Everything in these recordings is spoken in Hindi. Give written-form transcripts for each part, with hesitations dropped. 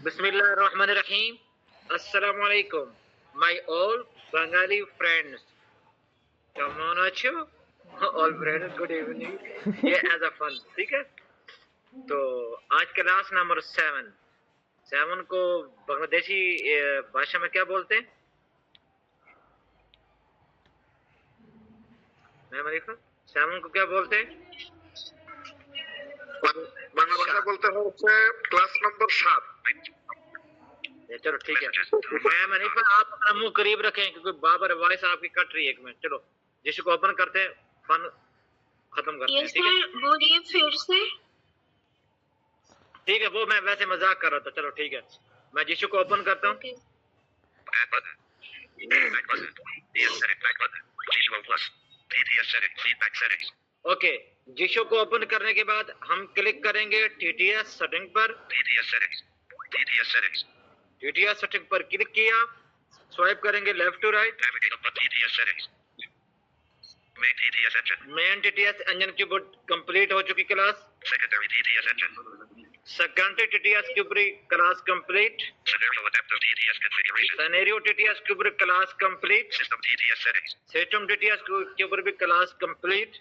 Bismillahirrahmanirrahim. Assalamu alaikum. My all Bengali friends. কেমন আছো? All friends, good evening. ये as a fun, ठीक है? तो आज क्लास नंबर 7 को बांग्लादेशी भाषा में क्या बोलते हैं? मैं मरीफा 7 को क्या बोलते हैं? বাংলা ভাষা বলতে হচ্ছে ক্লাস নম্বর 7। चलो ठीक है। मैं मनीफा आप अपना मुंह करीब रखें क्योंकि बाबर वॉइस आपकी कट रही है। एक मिनट, चलो जिसको ओपन करते हैं फन खत्म करते हैं, ठीक है? बोलिए फिर से। ठीक है, वो मैं वैसे मजाक कर रहा था। चलो ठीक है, मैं जिशु को ओपन करता हूँ। ओके, जिशु को ओपन करने के बाद हम क्लिक करेंगे TTS सेटिंग पर। TTS सेटिंग पर क्लिक किया, स्वाइप करेंगे left to right. Main TTS engine की बुट कंप्लीट हो चुकी क्लास। सेकेंडरी TTS की ऊपरी क्लास कंप्लीट। सिनेरियो TTS के ऊपर क्लास कंप्लीट। सिस्टम TTS के ऊपर भी क्लास कंप्लीट।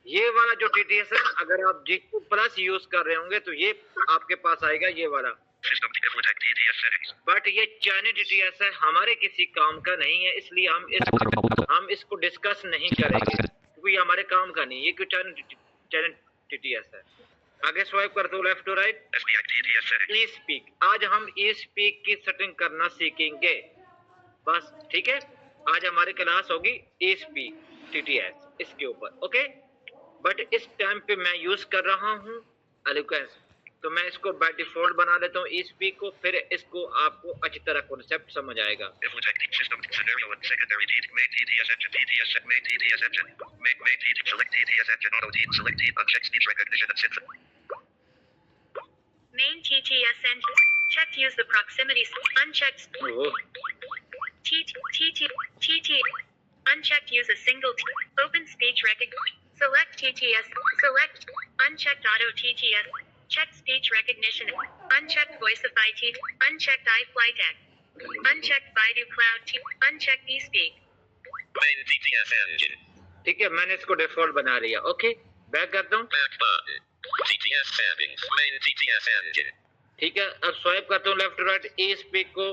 ये वाला जो TTS है, अगर आप G2 प्लस यूज कर रहे होंगे तो ये आपके पास आएगा, ये वाला। बट ये चाइनीज TTS है, हमारे किसी काम का नहीं है, इसलिए हम इसको डिस्कस नहीं करेंगे क्योंकि ये हमारे काम का नहीं है। ये क्यों चाइनीज TTS है। आगे स्वाइप करते हो left to right. E speak, आज हम ई स्पीक की सेटिंग करना सीखेंगे बस, ठीक है? आज हमारी क्लास होगी ई स्पीक TTS इसके ऊपर, ओके? बट इस टाइम पे मैं यूज कर रहा हूँ एलोक्वेंस, तो मैं इसको बाय डिफॉल्ट बना लेता हूँ ई स्पीक को, फिर इसको आपको अच्छी तरह कॉन्सेप्ट समझ आएगा। Main TTS engine. Checked use the proximity. Unchecked. TT. Unchecked use a single T. Open speech recognition. Select TTS. Select. Unchecked auto TTS. Checked speech recognition. Unchecked voiceify T. Unchecked iFlight X. Unchecked Baidu Cloud T. Unchecked eSpeak. Main TTS engine. ठीक है, मैंने इसको डिफॉल्ट बना लिया। ओके, बैक करता हूँ। Back button. TTS settings. Main TTS engine. ठीक है, अब स्वाइप करता हूँ left to right. E speak को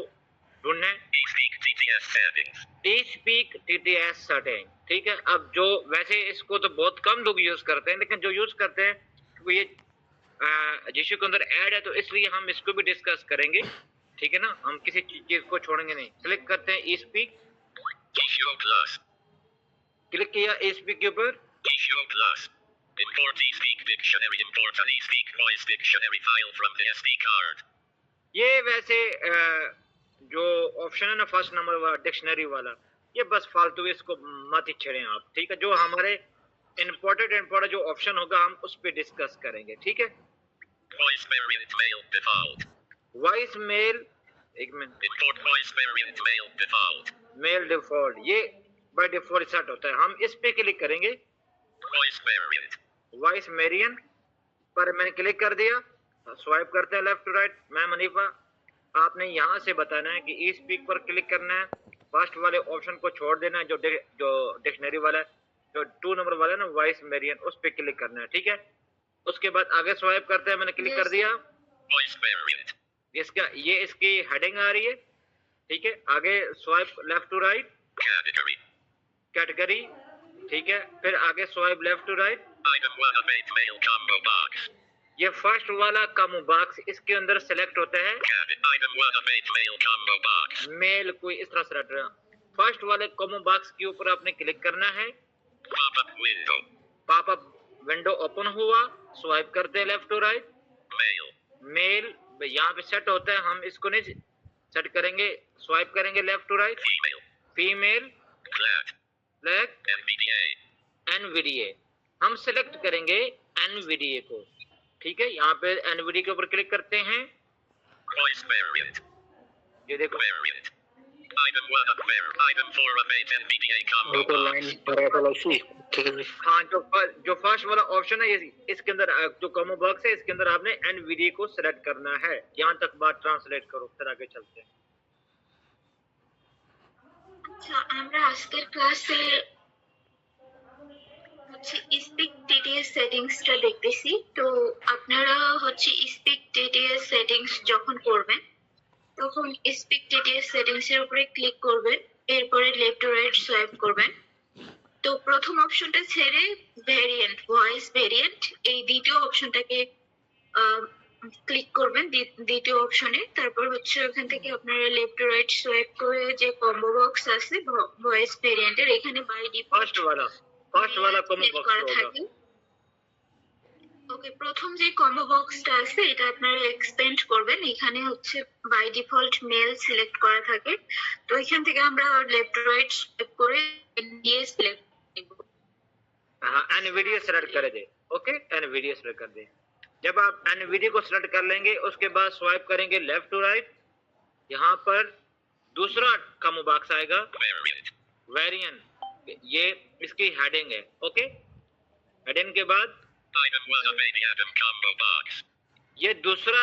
ढूंढना है। eSpeak TTS settings. E speak TTS setting, ठीक है? अब जो वैसे इसको तो बहुत कम लोग यूज करते हैं, लेकिन जो यूज करते हैं वो ये जिशु के अंदर ऐड है, तो इसलिए हम इसको भी डिस्कस करेंगे, ठीक है ना? हम किसी चीज को छोड़ेंगे नहीं। क्लिक करते हैं ई स्पीक। Show Plus. क्लिक किया ई स्पीक के ऊपर। Show Plus. Import eSpeak dictionary. Import an eSpeak voice dictionary file from the SD card. ये वैसे जो ऑप्शन है ना फर्स्ट नंबर वाला डिक्शनरी वाला, ये बस फालतू है, इसको मत ही छेड़ें आप, ठीक है? जो हमारे इम्पोर्टेंट जो ऑप्शन होगा हम उस पर डिस्कस करेंगे, ठीक है? Voice variant mail default. Voice mail, एक मिनट, Import voice variant mail default. Mail default, ये बाय डिफॉल्ट सेट होता है। हम इस पे क्लिक करेंगे, Voice variant. वॉइस मेरियन पर मैंने क्लिक कर दिया। स्वाइप करते हैं लेफ्ट टू राइट। मैं मनीफा, आपने यहाँ से बताना है कि ई स्पीक पर क्लिक करना है, फर्स्ट वाले ऑप्शन को छोड़ देना है, जो डिक्शनरी वाला है, जो 2 नंबर वाला है ना वॉइस मेरियन, उस पे क्लिक करना है, ठीक है? उसके बाद आगे स्वाइप करते हैं, मैंने क्लिक कर दिया। Voice variant. ये इसकी हेडिंग आ रही है, ठीक है? आगे swipe left to right, Category. Category, ठीक है? फिर आगे swipe left to right. Item 1 of 8 mail combo box. ये फर्स्ट वाला कॉम्बो बॉक्स, इसके अंदर सेलेक्ट होता है Item 1 of 8 mail combo box. Mail, कोई इस तरह सेलेक्ट है। फर्स्ट वाले कॉम्बो बॉक्स के ऊपर आपने क्लिक करना है। Pop-up window. Popup window open हुआ, स्वाइप करते हैं left to right. Mail. Mail यहाँ पे सेट होता है, हम इसको नहीं सेट करेंगे, स्वाइप करेंगे left to right. Female. Female, Flat. Black, NVDA. NVDA, हम सिलेक्ट करेंगे NVDA को, ठीक है? यहाँ पे NVDA के ऊपर क्लिक करते हैं। Voice variant. ये देखो, Variant. Item 1 of where? Item 4 of 8 NVDA combo वो तो box. लाइन भरा वाला उसी ठीक है जी हाँ, जो फर्स्ट वाला ऑप्शन है ये, इसके अंदर जो कॉम्बो बॉक्स है इसके अंदर आपने एनवीडी को सिलेक्ट करना है। यहाँ तक बात ट्रांसलेट करो, फिर आगे चलते हैं। আচ্ছা আমরা আজকের ক্লাসে হচ্ছে স্পিক টিটিএস সেটিংসটা দেখতেছি। তো আপনারা হচ্ছে স্পিক টিটিএস সেটিংস যখন করবেন তখন স্পিক টিটিএস সেটিংস এর উপরে ক্লিক করবেন, এরপরে লেফট টু রাইট সোয়াইপ করবেন। তো প্রথম অপশনটা ছেড়ে ভেরিয়েন্ট, ভয়েস ভেরিয়েন্ট, এই দ্বিতীয় অপশনটাকে ক্লিক করবেন দ্বিতীয় অপশনে। তারপর হচ্ছে ওখান থেকে আপনারা লেফট টু রাইট সোয়াইপ করে যে কম্বো বক্স আছে ভয়েস ভেরিয়েন্টের, এখানে বাই ডিফল্ট फर्स्ट वाला कॉम्बो সিলেক্ট बॉक्स করা होगा। থাকে। ওকে, প্রথম যে কম্বো বক্সটা আছে এটা আপনারা এক্সপেন্ড করবেন। এখানে হচ্ছে বাই ডিফল্ট মেল সিলেক্ট করা থাকে। তো এখান থেকে আমরা লেফট টু রাইট সোয়াইপ করে দিয়ে সিলেক্ট করব। हाँ, एनवीडी सेलेक्ट कर दे। ओके, एनवीडी सेलेक्ट कर दे। जब आप एनवीडी को सिलेक्ट कर लेंगे उसके बाद स्वाइप करेंगे लेफ्ट टू राइट। यहाँ पर दूसरा कॉम्बो बॉक्स आएगा Variant. वेरिएंट, ये इसकी हेडिंग है। ओके, हेडिंग के बाद Item 1 of 8 Atom combo box. ये दूसरा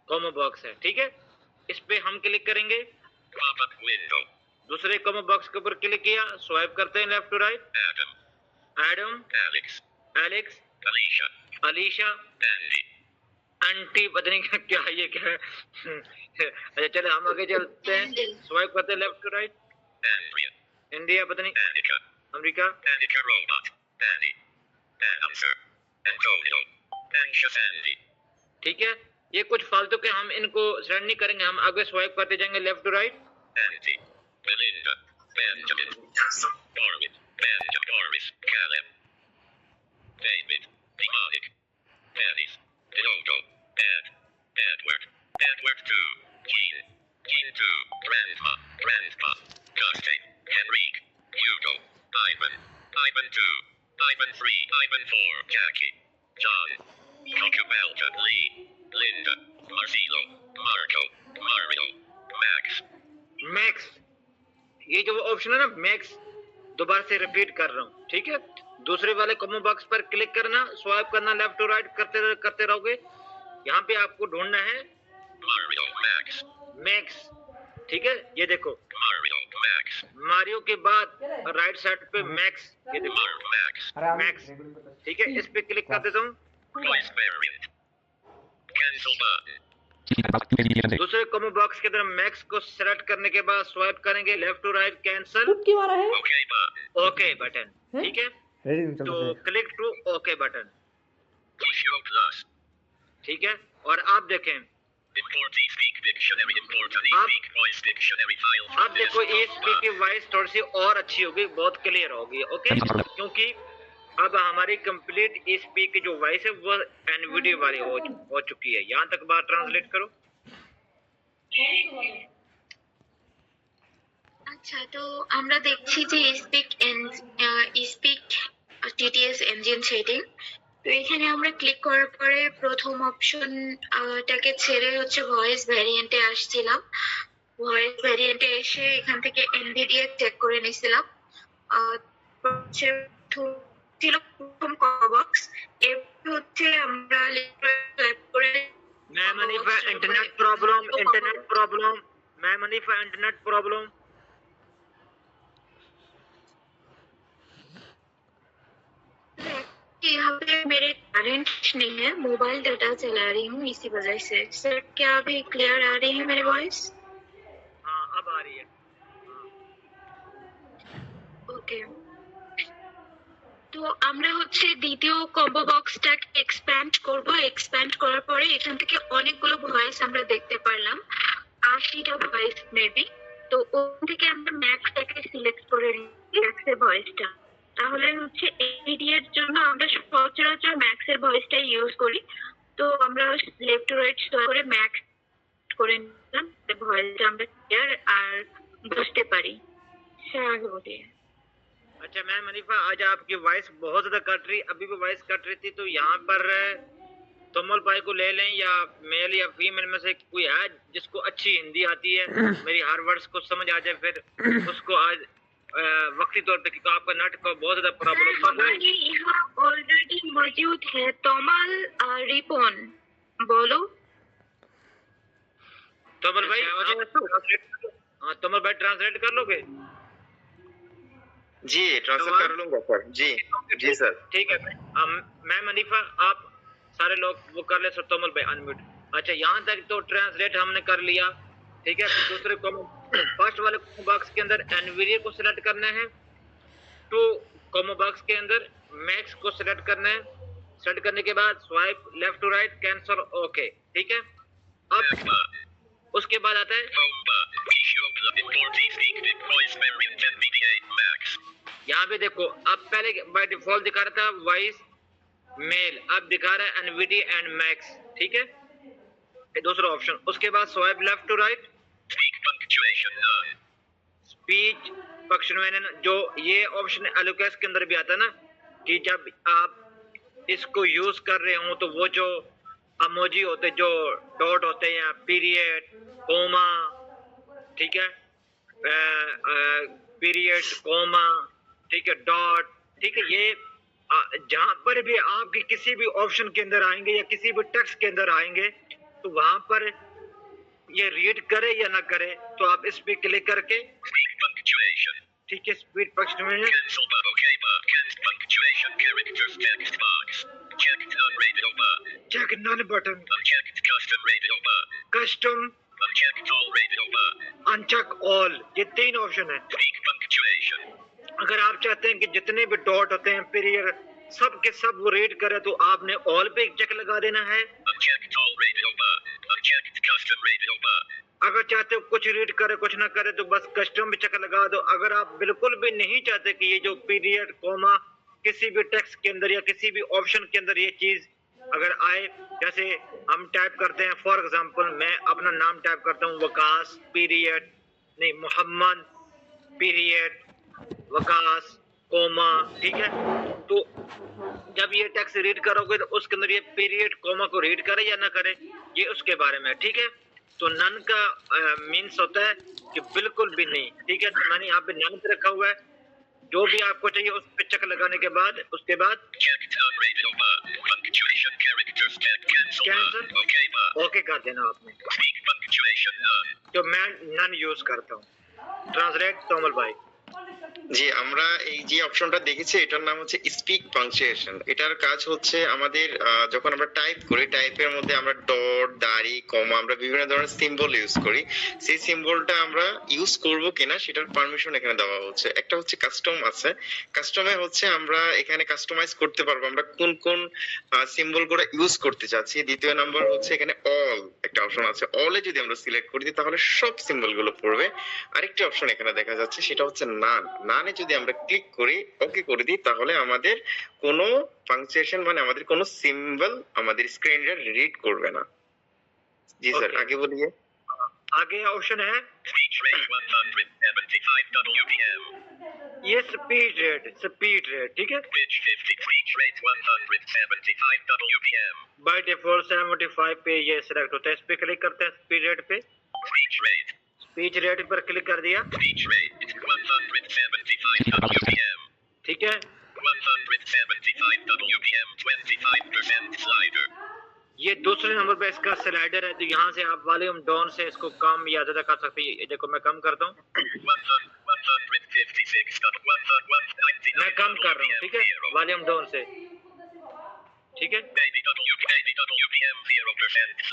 कॉम्बो बॉक्स है, ठीक है। इस पे हम क्लिक करेंगे, Pop up window. दूसरे कॉम्बो बॉक्स के ऊपर क्लिक किया, स्वाइप करते हैं left to right. Adam. Adam, Alex. Alex, Alicia. Alicia, Andy. Andy, पता नहीं क्या ये क्या है। अच्छा चलो हम आगे चलते हैं, स्वाइप करते हैं left to right. Andrea. India, पता नहीं Annika. America, Annika robot. Andy. Answer. Antonio. Anxious Andy. ठीक है। ये कुछ फालतू के हम इनको सिलेक्ट नहीं करेंगे, हम आगे स्वाइप करते जाएंगे left to right. Andy. Belinda. Benjamin. Dorwin. Benjamin. Doris. Caleb. David. Demonic. Dennis. Diogo. Ed. Edward. Edward 2. Gene. Gene 2. Grandma. Grandpa. Dustin. Henrique. Hugo. Ivan. Ivan 2. Ivan 3. Ivan 4. Jackie. John. Cucubelta. Lee. Linda. Marcelo. Marco. Mario. Max. Max, ये जो ऑप्शन है ना मैक्स, दोबारा से रिपीट कर रहा हूँ, ठीक है। दूसरे वाले कॉम्बो बॉक्स पर क्लिक करना, स्वाइप करना लेफ्ट टू राइट करते रहोगे। यहाँ पे आपको ढूंढना है Mario. Max. मैक्स, ठीक है। ये देखो Mario. Max. मारियो के बाद राइट साइड पे मैक्स, ये देखो Max. मैक्स, ठीक है। इस पे क्लिक कर देता हूँ। Voice variant. Cancel button. दूसरे कॉम्बो बॉक्स के अंदर मैक्स को सेलेक्ट करने के बाद स्वाइप करेंगे लेफ्ट टू राइट, कैंसिल, की मारा है Okay button. ओके बटन, ठीक है। तो click to okay button, Issue plus. ठीक है। और आप देखें, Import eSpeak dictionary. Import an Up. eSpeak voice dictionary file from अब देखो desktop. ये स्पीक की वॉइस थोड़ी सी और अच्छी होगी, बहुत क्लियर होगी। ओके, क्योंकि अब हमारी कंप्लीट स्पीक की जो वॉइस है वो एनवीडी वाली हो चुकी है। यहाँ तक बात ट्रांसलेट करो। আচ্ছা, তো আমরা দেখছি যে স্পিক টিটিএস ইঞ্জিন সেটিং। তো এখানে আমরা ক্লিক করার পরে প্রথম অপশনটাকে ছেড়ে হচ্ছে ভয়েস ভ্যারিয়েন্টে আসছিলাম। ভয়েস ভ্যারিয়েন্টে এসে এখান থেকে এনভিডিএ চেক করে নিছিলাম। ছিল প্রথম বক্স, এরপর হচ্ছে আমরা সোয়াইপ করে मैं मनीफा इंटरनेट प्रॉब्लम, मैं मनीफा इंटरनेट प्रॉब्लम। यहाँ पे मेरे करंट नहीं है, मोबाइल डाटा चला रही हूँ, इसी वजह से। सर क्या अभी क्लियर आ रही है मेरी वॉइस? हाँ अब आ रही है। ওকে, তো আমরা হচ্ছে দ্বিতীয় কম্বো বক্সটাকে এক্সপ্যান্ড করব। এক্সপ্যান্ড করার পরে এখান থেকে অনেকগুলো ভয়েস আমরা দেখতে পারলাম, 80টা ভয়েস মেবি। তো ওখান থেকে আমরা ম্যাক্সটাকে সিলেক্ট করে নিই, ম্যাক্সের ভয়েসটা। তাহলে হচ্ছে এর জন্য আমরা সচরাচর ম্যাক্সের ভয়েসটাই ইউজ করি। তো আমরা লেফট টু রাইট করে ম্যাক্স করে নিলাম, ভয়েসটা আমরা ক্লিয়ার আর বুঝতে পারি। স্যার আগে বলিए। अच्छा मैम मनीफा, आज आपकी वॉइस बहुत ज्यादा कट रही, अभी भी वॉइस कट रही थी, तो यहाँ पर तोमल भाई को ले लें या मेल या फीमेल में से कोई है जिसको अच्छी हिंदी आती है, मेरी हर वर्ड्स को समझ आ जाए, फिर उसको आज वक्ती तौर पे, क्योंकि आपका नेट को बहुत ज्यादा प्रॉब्लम हमारे यहाँ ऑलरेडी मौजूद है तोमल रिपोन, बोलो। तोमल भाई, हाँ तोमल भाई ट्रांसलेट कर लोगे? जी ट्रांसफर कर लूंगा सर। जी जी सर। ठीक है मैम अनीफा, आप सारे लोग वो कर ले सर। तोमल भाई अनम्यूट। अच्छा, यहाँ तक तो ट्रांसलेट हमने कर लिया, ठीक है। दूसरे फर्स्ट वाले कॉमो बॉक्स के अंदर एनवीडिया को सिलेक्ट करना है, टू कॉमो बॉक्स के अंदर मैक्स को सिलेक्ट करना है। सिलेक्ट करने के बाद swipe left to right, cancel, okay, ठीक है। अब उसके बाद आता है यहाँ पे देखो, अब पहले बाय डिफॉल्ट दिखा रहा था वॉइस मेल, अब दिखा रहा है एनवीडी एंड मैक्स, ठीक है, ये दूसरा ऑप्शन। उसके बाद swipe left to right, speech punctuation, जो ये ऑप्शन एलोकेस के अंदर भी आता है ना, कि जब आप इसको यूज कर रहे हो तो वो जो अमोजी होते, जो डॉट होते हैं, पीरियड, कोमा, ठीक है, पीरियड, कोमा, ठीक है, डॉट, ठीक है, ये जहां पर भी आपके किसी भी ऑप्शन के अंदर आएंगे या किसी भी टेक्स्ट के अंदर आएंगे, तो वहां पर ये रीड करे या ना करे, तो आप इस पे क्लिक करके, ठीक है, speed punctuation, check none button, custom, uncheck all, ये तीन ऑप्शन है। अगर आप चाहते हैं कि जितने भी डॉट होते हैं, पीरियड, सब के सब वो रीड करे, तो आपने ऑल पे चेक लगा देना है। अगर चाहते हो कुछ रीड करे कुछ ना करे, तो बस कस्टम भी चेक लगा दो। अगर आप बिल्कुल भी नहीं चाहते कि ये जो पीरियड, कोमा किसी भी टेक्स्ट के अंदर या किसी भी ऑप्शन के अंदर ये चीज अगर आए, जैसे हम टाइप करते हैं, फॉर एग्जांपल मैं अपना नाम टाइप करता हूँ वकास, पीरियड, नहीं मोहम्मद, पीरियड, वकास, कोमा, ठीक है, तो जब ये टेक्स्ट रीड करोगे तो उसके अंदर ये पीरियड, कोमा को रीड करे या ना करे, ये उसके बारे में, ठीक है। तो नन का मीन्स होता है कि बिल्कुल भी नहीं, ठीक है। तो मैंने यहाँ पे नन पे रखा हुआ है, जो भी आपको चाहिए उस पे चेक लगाने के बाद, उसके बाद कैंसिल, ओके कर देना आपने। तो मैं नन यूज करता हूँ। ट्रांसलेट तोमल भाई। জি আমরা এই যে অপশনটা দেখেছি এটার নাম হচ্ছে স্পিক পাংচুয়েশন। এটার কাজ হচ্ছে আমাদের যখন আমরা টাইপ করি, টাইপের মধ্যে আমরা ডট, দাড়ি, কমা, আমরা বিভিন্ন ধরনের সিম্বল ইউজ করি, সেই সিম্বলটা আমরা ইউজ করব কিনা সেটার পারমিশন এখানে দেওয়া হচ্ছে। একটা হচ্ছে কাস্টম আছে, কাস্টমে হচ্ছে আমরা এখানে কাস্টমাইজ করতে পারবো আমরা কোন কোন সিম্বলগুলো ইউজ করতে চাচ্ছি। দ্বিতীয় নাম্বার হচ্ছে এখানে অল একটা অপশন আছে, অলে যদি আমরা সিলেক্ট করি দিই তাহলে সব সিম্বলগুলো পড়বে। আরেকটা অপশন এখানে দেখা যাচ্ছে, সেটা হচ্ছে নান। নানে যদি আমরা ক্লিক করি, ওকে করে দিই, তাহলে আমাদের কোনো পাংচুয়েশন মানে আমাদের কোনো সিম্বল আমাদের স্ক্রিনে রিড করবে না। জি স্যার, আগে বলিए। आगे ऑप्शन है ये स्पीड रेट, ठीक है, बाय डिफॉल्ट 75 पे ये सिलेक्ट होता है। इस पे क्लिक करते हैं, स्पीड रेट पे, स्पीच रेट पर क्लिक कर दिया, ठीक है। 175 25% slider. ये दूसरे नंबर पे इसका स्लाइडर है, तो यहाँ से आप वॉल्यूम डाउन से इसको कम या ज्यादा कर सकते हैं। ये देखो मैं कम करता हूँ, मैं कम कर रहा हूँ, ठीक है, वॉल्यूम डाउन से, ठीक है।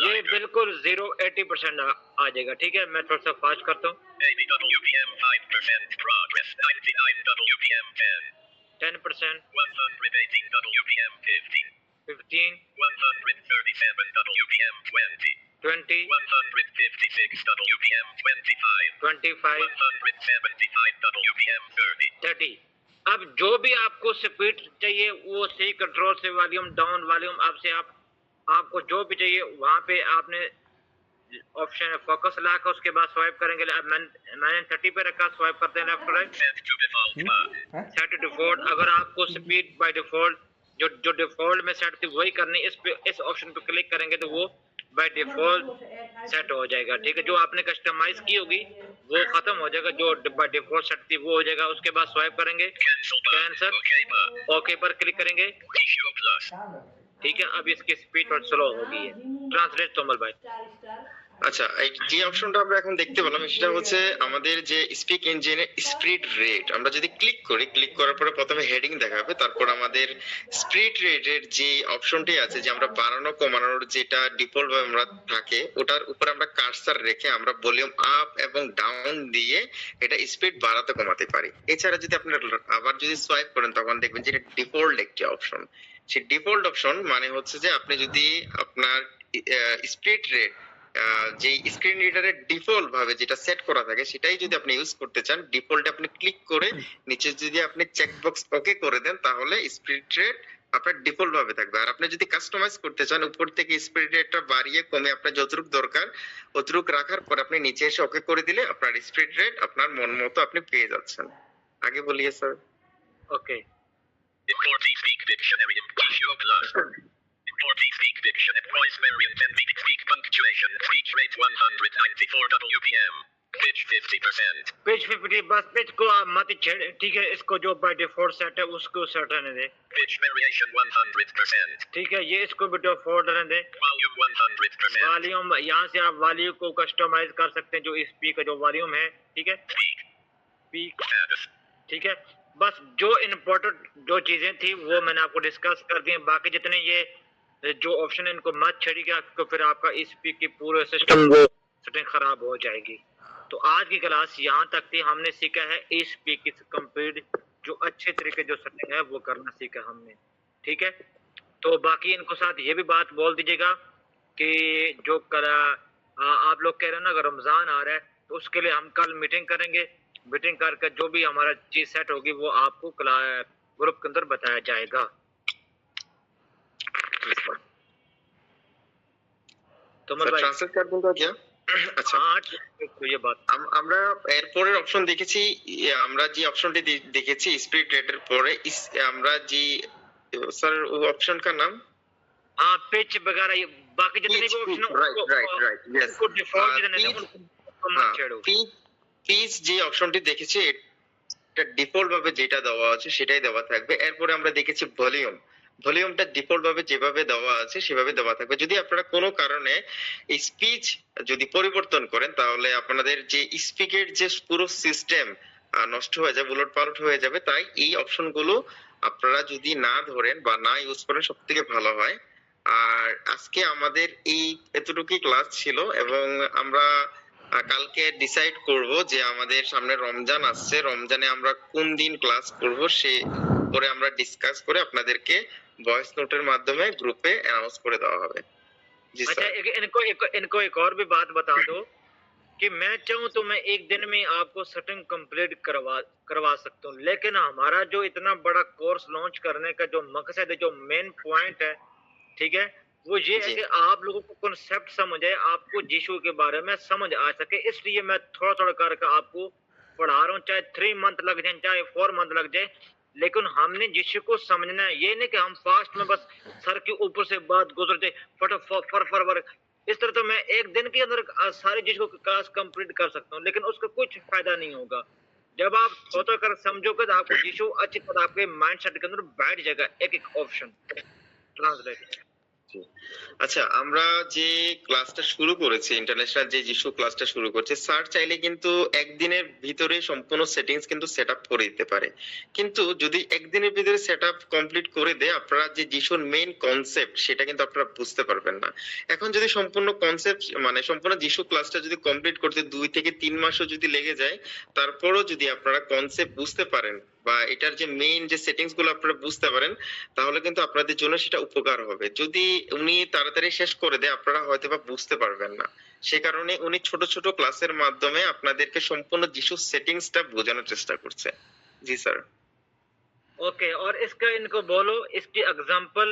ये बिल्कुल 0-80% आ जाएगा, ठीक है। मैं थोड़ा सा फास्ट करता हूँ, 10%, 15, 20, 25, 30। अब जो भी आपको स्पीड चाहिए वो सही कंट्रोल से वॉल्यूम डाउन, वॉल्यूम अप से आपको जो भी चाहिए वहाँ पे आपने ऑप्शन है फोकस ला कर उसके बाद स्वाइप करेंगे। अब मैंने 30 पे रखा, स्वाइप करते हैं left right, set to default. अगर आपको स्पीड बाय डिफॉल्ट जो जो डिफॉल्ट में सेट थी वही करनी। इस ऑप्शन पे क्लिक करेंगे तो वो बाय डिफॉल्ट सेट हो जाएगा, ठीक है। जो आपने कस्टमाइज की होगी वो खत्म हो जाएगा, जो बाय डिफॉल्ट सेट थी वो हो जाएगा। उसके बाद स्वाइप करेंगे, Cancel button. Cancel, OK button. Okay पर क्लिक करेंगे, T-Show Plus. ठीक है। अब इसकी स्पीड और स्लो हो गई है। ट्रांसलेट तोमल भाई। আচ্ছা, এই যে অপশনটা আমরা এখন দেখতে পেলাম সেটা হচ্ছে আমাদের যে স্পিক ইঞ্জিনের স্পিড রেট। আমরা যদি ক্লিক করি, ক্লিক করার পরে প্রথমে হেডিং দেখাবে, তারপর আমাদের স্পিড রেটের যে অপশনটি আছে যে আমরা বাড়ানো কমানোর যেটা ডিফল্ট ভাবে আমরা থাকে ওটার উপর আমরা কার্সার রেখে আমরা ভলিউম আপ এবং ডাউন দিয়ে এটা স্পিড বাড়াতে কমাতে পারি। এছাড়া যদি আপনারা আবার যদি সোয়াইপ করেন তখন দেখবেন যে এটা ডিফল্ট একটি অপশন। সেই ডিফল্ট অপশন মানে হচ্ছে যে আপনি যদি আপনার স্পিড রেট যে স্ক্রিন রিডারের ডিফল্ট ভাবে যেটা সেট করা থাকে সেটাই যদি আপনি ইউজ করতে চান, ডিফল্ট আপনি ক্লিক করে নিচে যদি আপনি চেকবক্স ওকে করে দেন তাহলে স্পিড রেট আপনার ডিফল্ট ভাবে থাকবে। আর আপনি যদি কাস্টমাইজ করতে চান উপর থেকে স্পিড রেটটা বাড়িয়ে কমে আপনার যতটুকু দরকার অতটুকু রাখার পর আপনি নিচে এসে ওকে করে দিলে আপনার স্পিড রেট আপনার মন মতো আপনি পেয়ে যাচ্ছেন। আগে বলিয়ে sir. Okay Import Speak Dictionary. T-Show Plus. Import Speak Dictionary. Voice variant and speak punctuation. Speech rate 194 WPM. Pitch 50%. Page 50, बस पेज को आप मत छेड़े, ठीक है। इसको जो बाय डिफॉल्ट सेट है उसको सेट रहने दे, Pitch variation 100%. ठीक है। ये इसको भी डिफॉल्ट रहने दे। Volume 100%. वॉल्यूम, यहाँ से आप वॉल्यूम को कस्टमाइज कर सकते हैं, जो स्पीक का जो वॉल्यूम है, ठीक है। Speak. Speak, Status. ठीक है। बस जो इम्पोर्टेंट जो चीजें थी वो मैंने आपको डिस्कस कर दी। बाकी जितने ये जो ऑप्शन है इनको मत छेड़िएगा, तो फिर आपका स्पीक की पूरे सिस्टम वो सेटिंग खराब हो जाएगी। तो आज की क्लास यहाँ तक थी। हमने सीखा है स्पीक की कंप्लीट जो अच्छे तरीके जो सेटिंग है वो करना सीखा हमने, ठीक है। तो बाकी इनको साथ ये भी बात बोल दीजिएगा कि जो कल आप लोग कह रहे हैं ना अगर रमजान आ रहा है तो उसके लिए हम कल मीटिंग करेंगे। मीटिंग करके जो भी हमारा चीज सेट होगी वो आपको ग्रुप के अंदर बताया जाएगा। तो স্যার ট্রান্সলেট कर दूंगा क्या? আচ্ছা, हाँ तो ये बात আমরা এরপরের অপশন দেখেছি, আমরা যে অপশনটি দেখেছি স্পিড রেটের পরে আমরা যে স্যার ও অপশন का नाम हाँ पिच वगैरह ये बाकी जितने भी ऑप्शन রাইট यस उनको डिफॉल्ट देने हैं, उनको मत छेड़ो। পিচ যে অপশনটি দেখেছি এটা ডিফল্ট ভাবে যেটা দেওয়া আছে সেটাই দেওয়া থাকবে। এরপরে আমরা দেখেছি ভলিউম। ভলিউমটা ডিফল্ট ভাবে যেভাবে দেওয়া আছে সেভাবে দেওয়া থাকবে। যদি আপনারা কোনো কারণে এই স্পিচ যদি পরিবর্তন করেন তাহলে আপনাদের যে স্পিকের যে পুরো সিস্টেম নষ্ট হয়ে যাবে, উলটপালট হয়ে যাবে। তাই এই অপশনগুলো আপনারা যদি না ধরেন বা না ইউজ করেন সবথেকে ভালো হয়। আর আজকে আমাদের এই এতটুকুই ক্লাস ছিল এবং আমরা কালকে ডিসাইড করব যে আমাদের সামনে রমজান আসছে, রমজানে আমরা কোন দিন ক্লাস করব সে পরে আমরা ডিসকাস করে আপনাদেরকে ভয়েস নোটের মাধ্যমে গ্রুপে অ্যানাউন্স করে দেওয়া হবে। জি अच्छा স্যার। इनको एक और भी बात बता दो कि मैं चाहूँ तो मैं एक दिन में आपको सेटिंग कंप्लीट करवा सकता हूँ, लेकिन हमारा जो इतना बड़ा कोर्स लॉन्च करने का जो मकसद है, जो मेन पॉइंट है, ठीक है, वो ये है जी। कि आप लोगों को कॉन्सेप्ट समझ आए, आपको यीशु के बारे में समझ आ सके। इसलिए मैं थोड़ा थोड़ा करके आपको पढ़ा रहा हूँ, चाहे 3 मंथ लग जाए चाहे 4 मंथ लग जाए, लेकिन हमने यीशु को समझना है। ये नहीं कि हम फास्ट में बस सर के ऊपर से बात गुजर जाए फटाफट। इस तरह तो मैं एक दिन के अंदर सारे यीशु की क्लास कंप्लीट कर सकता हूँ, लेकिन उसका कुछ फायदा नहीं होगा। जब आप थोड़ा कर समझोगे तो आपको यीशु अच्छी तरह आपके माइंडसेट के अंदर बैठ जाएगा एक एक ऑप्शन। ट्रांसलेट আচ্ছা, আমরা যে ক্লাসটা শুরু করেছি ইন্টারন্যাশনাল যে যিশু ক্লাসটা শুরু করছে, স্যার চাইলে কিন্তু একদিনের ভিতরে সম্পূর্ণ সেটিংস কিন্তু সেটআপ করে দিতে পারে। কিন্তু যদি একদিনের ভিতরে সেটআপ কমপ্লিট করে দেয় আপনারা যে যিশুর মেইন কনসেপ্ট সেটা কিন্তু আপনারা বুঝতে পারবেন না। এখন যদি সম্পূর্ণ কনসেপ্ট মানে সম্পূর্ণ যিশু ক্লাসটা যদি কমপ্লিট করতে 2 থেকে 3 মাসও যদি লেগে যায়, তারপরও যদি আপনারা কনসেপ্ট বুঝতে পারেন বা এটার যে মেইন যে সেটিংস গুলো আপনারা বুঝতে পারেন তাহলে কিন্তু আপনাদের জন্য সেটা উপকার হবে। যদি উনি তাড়াতাড়ি শেষ করে দেয় আপনারা হয়তো বা বুঝতে পারবেন না। সে কারণে উনি ছোট ছোট ক্লাসের মাধ্যমে আপনাদেরকে সম্পূর্ণ যিশু সেটিংসটা বোঝানোর চেষ্টা করছে। জি স্যার। ओके, और इसका इनको बोलो, इसकी एग्जांपल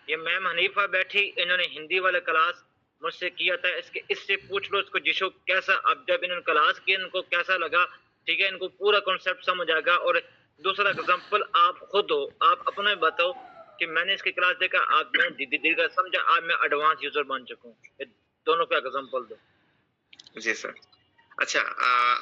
ये मैम हनीफा बैठी, इन्होंने हिंदी वाला क्लास मुझसे किया था, इससे पूछ लो इसको यीशु कैसा, अब जब इन्होंने क्लास की इनको कैसा लगा, ठीक है, इनको पूरा कॉन्सेप्ट समझ आएगा। और दूसरा एग्जांपल आप खुद हो, आप अपने बताओ कि मैंने इसकी क्लास देखा, आज मैं धीरे का समझा, आज मैं एडवांस यूजर बन चुका हूँ। ये दोनों का एग्जांपल दो। জি স্যার। আচ্ছা,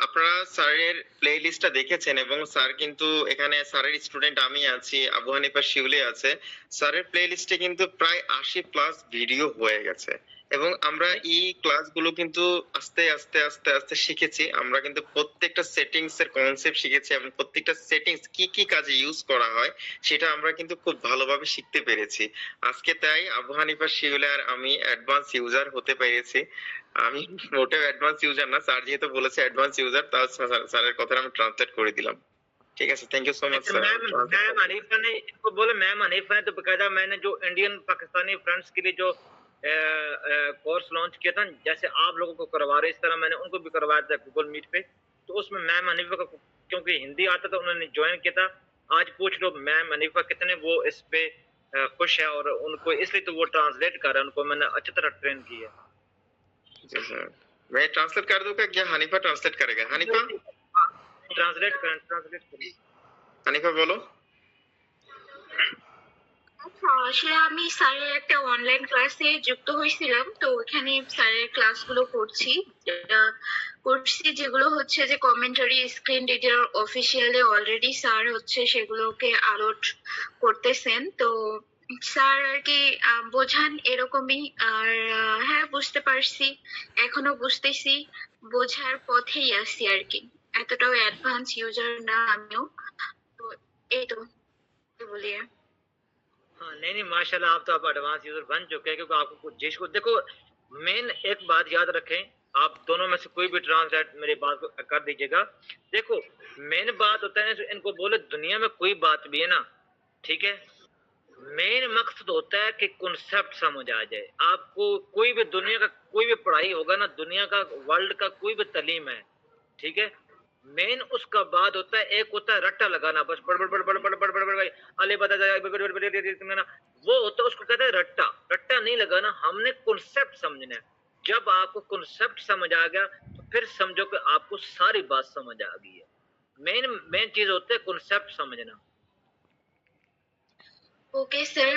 আপনারা স্যারের প্লে লিস্টটা দেখেছেন এবং স্যার কিন্তু এখানে স্যারের স্টুডেন্ট আমি আছি, আবু হানিফা শিউলি আছে। স্যারের প্লে লিস্টে কিন্তু প্রায় 80 প্লাস ভিডিও হয়ে গেছে এবং আমরা এই ক্লাসগুলো কিন্তু আস্তে আস্তে আস্তে আস্তে শিখেছি। আমরা কিন্তু প্রত্যেকটা সেটিংস এর কনসেপ্ট শিখেছি এবং প্রত্যেকটা সেটিংস কি কি কাজে ইউজ করা হয় সেটা আমরা কিন্তু খুব ভালোভাবে শিখতে পেরেছি। আজকে তাই আবু হানিফা শিউলি আর আমি অ্যাডভান্স ইউজার হতে পেরেছি। আমি মোটেও অ্যাডভান্স ইউজার না, স্যার যেহেতু বলেছে অ্যাডভান্স ইউজার, তাও স্যারের কথাটা আমি ট্রান্সলেট করে দিলাম। ঠিক আছে, thank you so much sir. Ma'am Hanifa ने इसको बोले, मैम हनीफा ने तो बकायदा मैंने जो इंडियन पाकिस्तानी फ्रेंड्स के लिए जो कोर्स लॉन्च किया था, जैसे आप लोगों को करवा रहे इस तरह मैंने उनको भी करवाया था गूगल मीट पे। तो उसमें मैम हनीफा का क्योंकि हिंदी आता था उन्होंने ज्वाइन किया था। आज पूछ लो मैम हनीफा कितने वो इस पे खुश है और उनको इसलिए तो वो ट्रांसलेट कर रहा है, उनको मैंने अच्छी तरह ट्रेन किया है। जी सर, मैं ट्रांसलेट कर दूंगा क्या हानिफा ट्रांसलेट करेगा? हानिफा ट्रांसलेट करें। হানিফা বলো। আচ্ছা, আসলে আমি স্যারের একটা অনলাইন ক্লাসে যুক্ত হয়েছিলাম, তো ওখানে স্যারের ক্লাসগুলো করছি, যেগুলো হচ্ছে যে commentary screen reader officially already sir হচ্ছে সেগুলোকে আপলোড করতেছেন। তো স্যার আর কি বোঝান এরকমই। আর হ্যাঁ, বুঝতে পারছি, এখনো বুঝতেছি, বোঝার পথেই আছি আর কি। এতটাও অ্যাডভান্স ইউজার না আমিও। তো এই তো বলিए। हाँ नहीं माशाल्लाह, आप तो आप एडवांस यूजर बन चुके हैं, क्योंकि आपको जिसको देखो मेन एक बात याद रखें, आप दोनों में से कोई भी ट्रांसलेट मेरी बात को कर दीजिएगा। देखो मेन बात होता है इनको बोले दुनिया में कोई बात भी है ना, ठीक है, मेन मकसद होता है कि कॉन्सेप्ट समझ आ जाए आपको। कोई भी दुनिया का कोई भी पढ़ाई होगा ना, दुनिया का वर्ल्ड का कोई भी तालीम है, ठीक है, मेन उसका बाद होता है, एक होता है रट्टा लगाना, बस बड़ बड़ बड़ बड़ बड़ बड़ बड़ बड़ अले बता जाए वो होता है, उसको कहते हैं रट्टा। रट्टा नहीं लगाना, हमने कॉन्सेप्ट समझना है। जब आपको कॉन्सेप्ट समझ आ गया तो फिर समझो कि आपको सारी बात समझ आ गई है। मेन मेन चीज होता है कॉन्सेप्ट समझना। ওকে স্যার,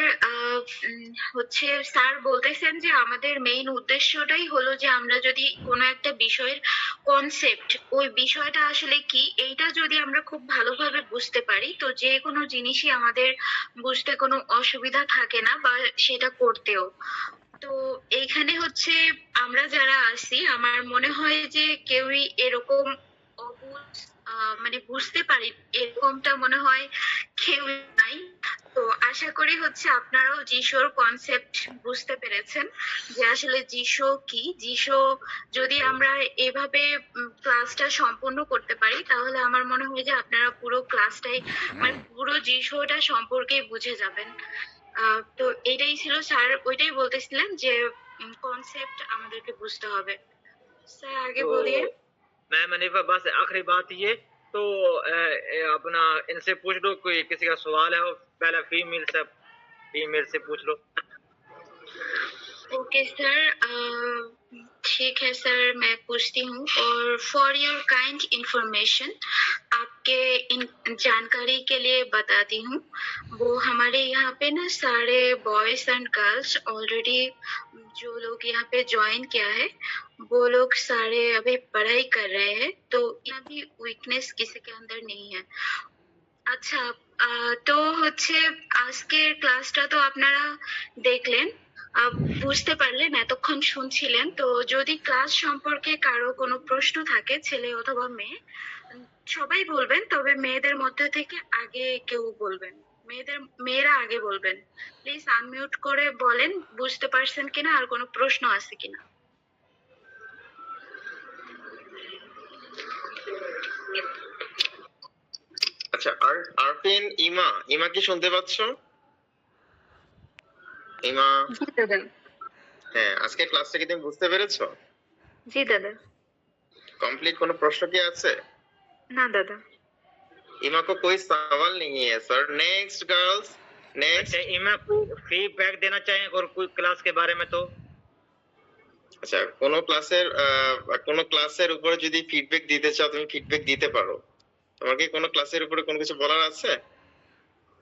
হচ্ছে স্যার বলতেছেন যে আমাদের মেইন উদ্দেশ্যটাই হলো যে আমরা যদি কোনো একটা বিষয়ের কনসেপ্ট, ওই বিষয়টা আসলে কি, এইটা যদি আমরা খুব ভালোভাবে বুঝতে পারি তো যে কোনো জিনিসই আমাদের বুঝতে কোনো অসুবিধা থাকে না, বা সেটা করতেও। তো এইখানে হচ্ছে আমরা যারা আছি, আমার মনে হয় যে কেউই এরকম অবুঝ মানে বুঝতে পারি এরকমটা মনে হয় কেউ নাই। তো আশা করি হচ্ছে আপনারাও যিশোর কনসেপ্ট বুঝতে পেরেছেন যে আসলে যিশো কি। যিশো যদি আমরা এভাবে ক্লাসটা সম্পূর্ণ করতে পারি তাহলে আমার মনে হয় যে আপনারা পুরো ক্লাসটাই মানে পুরো যিশোটা সম্পর্কে বুঝে যাবেন। তো এটাই ছিল স্যার, ওইটাই বলতেছিলেন যে কনসেপ্ট আমাদেরকে বুঝতে হবে। স্যার আগে বলিए। मैम हनीफा बस आखिरी बात ये तो अपना इनसे पूछ लो, कोई किसी का सवाल है, पहला फीमेल से पूछ लो। ओके सर, ठीक है सर, मैं पूछती हूँ। और फॉर योर काइंड इंफॉर्मेशन, आपके इन जानकारी के लिए बताती हूँ, वो हमारे यहाँ पे ना सारे बॉयज एंड गर्ल्स ऑलरेडी जो लोग यहाँ पे ज्वाइन किया है वो लोग सारे अभी पढ़ाई कर रहे हैं, तो यहाँ भी वीकनेस किसी के अंदर नहीं है। আচ্ছা, তো হচ্ছে আজকের ক্লাসটা তো আপনারা দেখলেন, বুঝতে পারলেন, এতক্ষণ শুনছিলেন। তো যদি ক্লাস সম্পর্কে কারো কোনো প্রশ্ন থাকে, ছেলে অথবা মেয়ে, সবাই বলবেন, তবে মেয়েদের মধ্যে থেকে আগে কেউ বলবেন, মেয়েরা আগে বলবেন। প্লিজ আনমিউট করে বলেন বুঝতে পারছেন কিনা, আর কোনো প্রশ্ন আছে কিনা। আচ্ছা, আরফিন, ইমা কি শুনতে পাচ্ছ? ইমা? জি দাদা। হ্যাঁ, আজকে ক্লাসটা কি তুমি বুঝতে পেরেছো? জি দাদা। कंप्लीट কোনো প্রশ্ন কি আছে? না দাদা। इमा को कोई सवाल नहीं है सर। Next girls, next. अच्छा इमा फीडबैक देना चाहें और कोई क्लास के बारे में तो আচ্ছা, কোনো ক্লাসের উপরে যদি ফিডব্যাক দিতে চাও তুমি ফিডব্যাক দিতে পারো। তোমার কি কোনো ক্লাসের উপরে কোনো কিছু বলার আছে?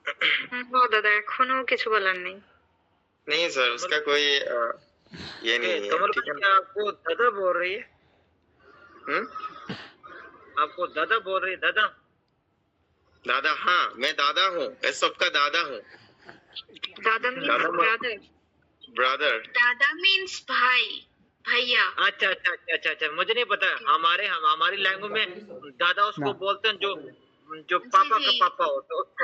ও দাদা এখনো কিছু বলার নেই। नहीं सर उसका कोई ये नहीं है कमल ठीक है भाई आपको दादा बोल रही है, हम्म? आपको दादा बोल रही है, दादा। दादा हाँ मैं दादा हूँ मैं सबका दादा हूँ দাদা মিন্স দাদা মা- ব্রাদার। ब्रदर দাদা মিন্স ভাই, ভাইয়া। अच्छा अच्छा अच्छा अच्छा अच्छा, मुझे नहीं पता। हमारी लैंग्वेज में दादा उसको बोलते हैं जो पापा जी, का जी। पापा होता है उसको